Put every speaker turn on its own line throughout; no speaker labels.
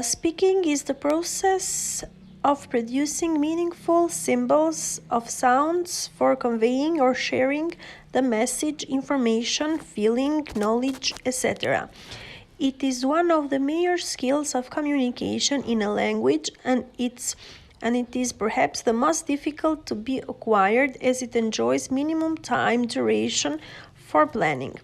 Speaking is the process of producing meaningful symbols of sounds for conveying or sharing the message, information, feeling, knowledge, etc. It is one of the major skills of communication in a language, and it is perhaps the most difficult to be acquired as it enjoys minimum time duration for planning.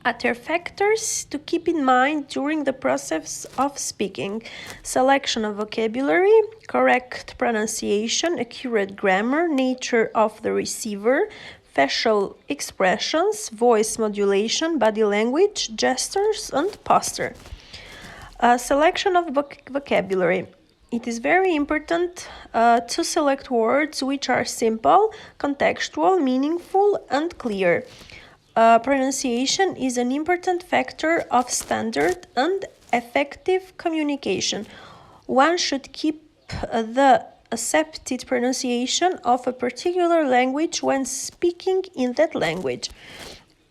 Other factors to keep in mind during the process of speaking: selection of vocabulary, correct pronunciation, accurate grammar, nature of the receiver, facial expressions, voice modulation, body language, gestures, and posture. Selection of vocabulary. It is very important to select words which are simple, contextual, meaningful, and clear. Pronunciation is an important factor of standard and effective communication. One should keep the accepted pronunciation of a particular language when speaking in that language.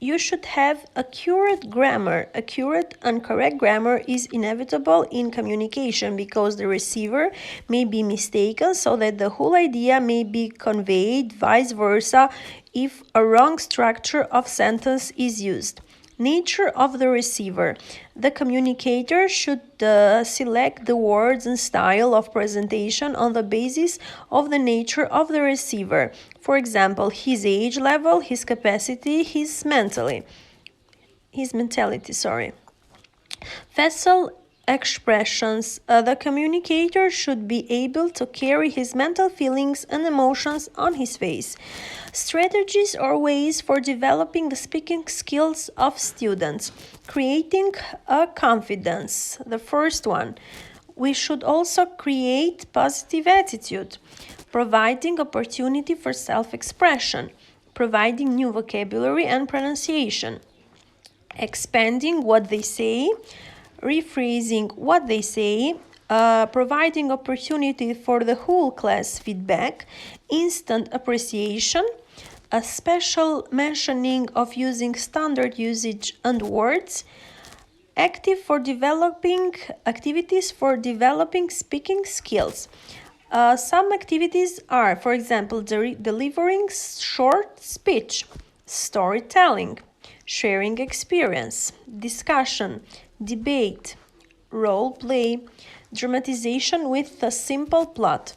You should have accurate grammar. Accurate and correct grammar is inevitable in communication because the receiver may be mistaken, so that the whole idea may be conveyed, vice versa, if a wrong structure of sentence is used. Nature of the receiver. The communicator should select the words and style of presentation on the basis of the nature of the receiver. For example, his age level, his capacity, his mentality. Facial expressions. The communicator should be able to carry his mental feelings and emotions on his face. Strategies or ways for developing the speaking skills of students. Creating a confidence. The first one. We should also create positive attitude. Providing opportunity for self-expression. Providing new vocabulary and pronunciation. Expanding what they say. Rephrasing what they say, providing opportunity for the whole class feedback, instant appreciation, a special mentioning of using standard usage and words, activities for developing speaking skills. Some activities are, for example, delivering short speech, storytelling, sharing experience, discussion, debate, role play, dramatization with a simple plot,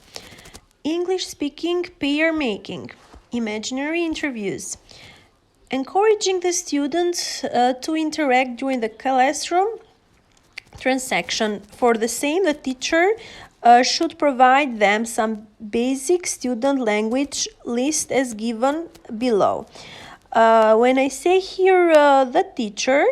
English speaking, pair making, imaginary interviews, encouraging the students to interact during the classroom transaction. For the same, the teacher should provide them some basic student language list as given below. When I say here the teacher,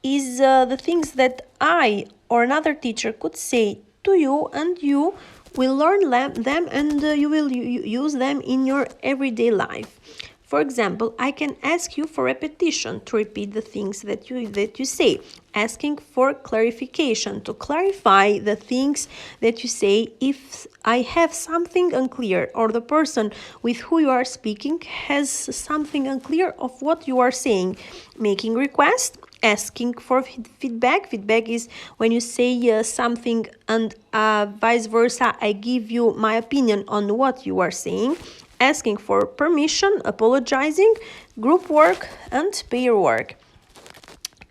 is the things that I or another teacher could say to you, and you will learn them, and you will use them in your everyday life. For example, I can ask you for repetition, to repeat the things that you say. Asking for clarification, to clarify the things that you say if I have something unclear, or the person with who you are speaking has something unclear of what you are saying. Making request, asking for feedback. Feedback is when you say something and vice versa, I give you my opinion on what you are saying. Asking for permission, apologizing, group work, and pair work.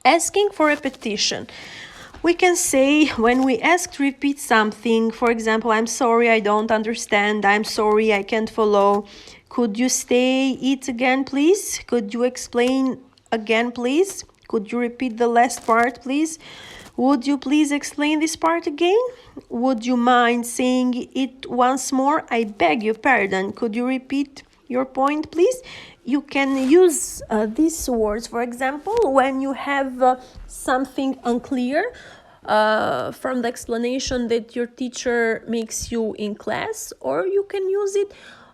Asking for repetition. We can say when we ask to repeat something, for example, I'm sorry, I don't understand, I'm sorry, I can't follow. Could you say it again, please? Could you explain again, please? Could you repeat the last part, please? Would you please explain this part again? Would you mind saying it once more? I beg your pardon. Could you repeat your point, please? You can use these words, for example, when you have something unclear from the explanation that your teacher makes you in class, or you can use it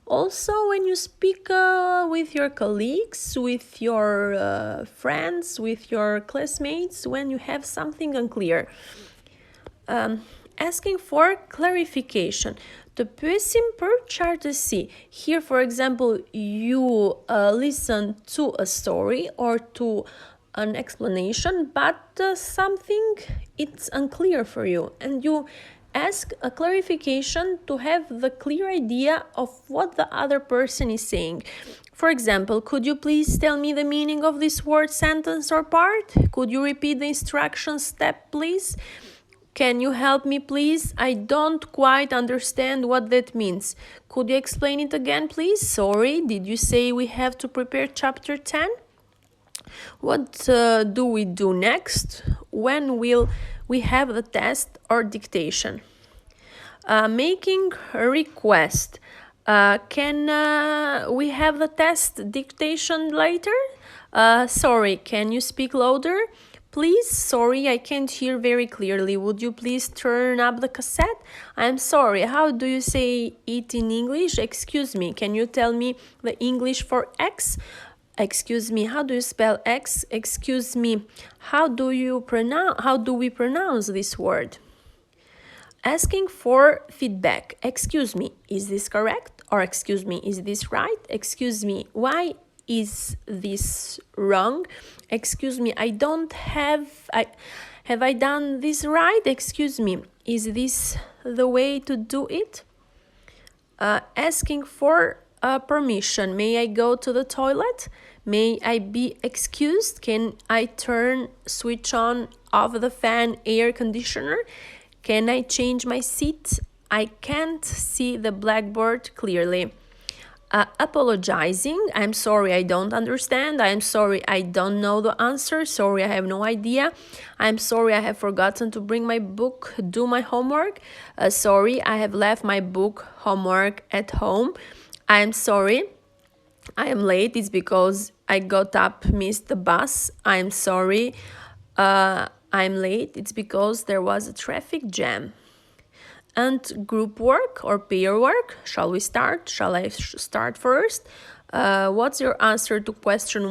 also when you speak with your colleagues, with your friends, with your classmates, when you have something unclear. Asking for clarification. To peux-tu si. Here, for example, you listen to a story or to an explanation, but something it's unclear for you, and you ask a clarification to have the clear idea of what the other person is saying. For example, could you please tell me the meaning of this word, sentence, or part? Could you repeat the instruction step, please? Can you help me, please? I don't quite understand what that means. Could you explain it again, please? Sorry, did you say we have to prepare chapter 10? What do we do next? When will we have the test or dictation? Making a request. Can we have the test dictation later? Sorry, can you speak louder? Please, sorry, I can't hear very clearly. Would you please turn up the cassette? I'm sorry, how do you say it in English? Excuse me, can you tell me the English for X? Excuse me, how do you spell X? Excuse me, how do we pronounce this word? Asking for feedback. Excuse me, is this correct? Or excuse me, is this right? Excuse me, why is this wrong? Excuse me, I done this right? Excuse me, is this the way to do it? Asking for permission. May I go to the toilet? May I be excused? Can I switch on off the fan, air conditioner? Can I change my seat? I can't see the blackboard clearly. Apologizing. I'm sorry, I don't understand. I'm sorry, I don't know the answer. Sorry, I have no idea. I'm sorry, I have forgotten to bring my book, do my homework. Sorry, I have left my book, homework at home. I'm sorry, I am late. It's because I got up, missed the bus. I'm sorry, I'm late. It's because there was a traffic jam. And group work or pair work. Shall we start? Shall I start first? What's your answer to question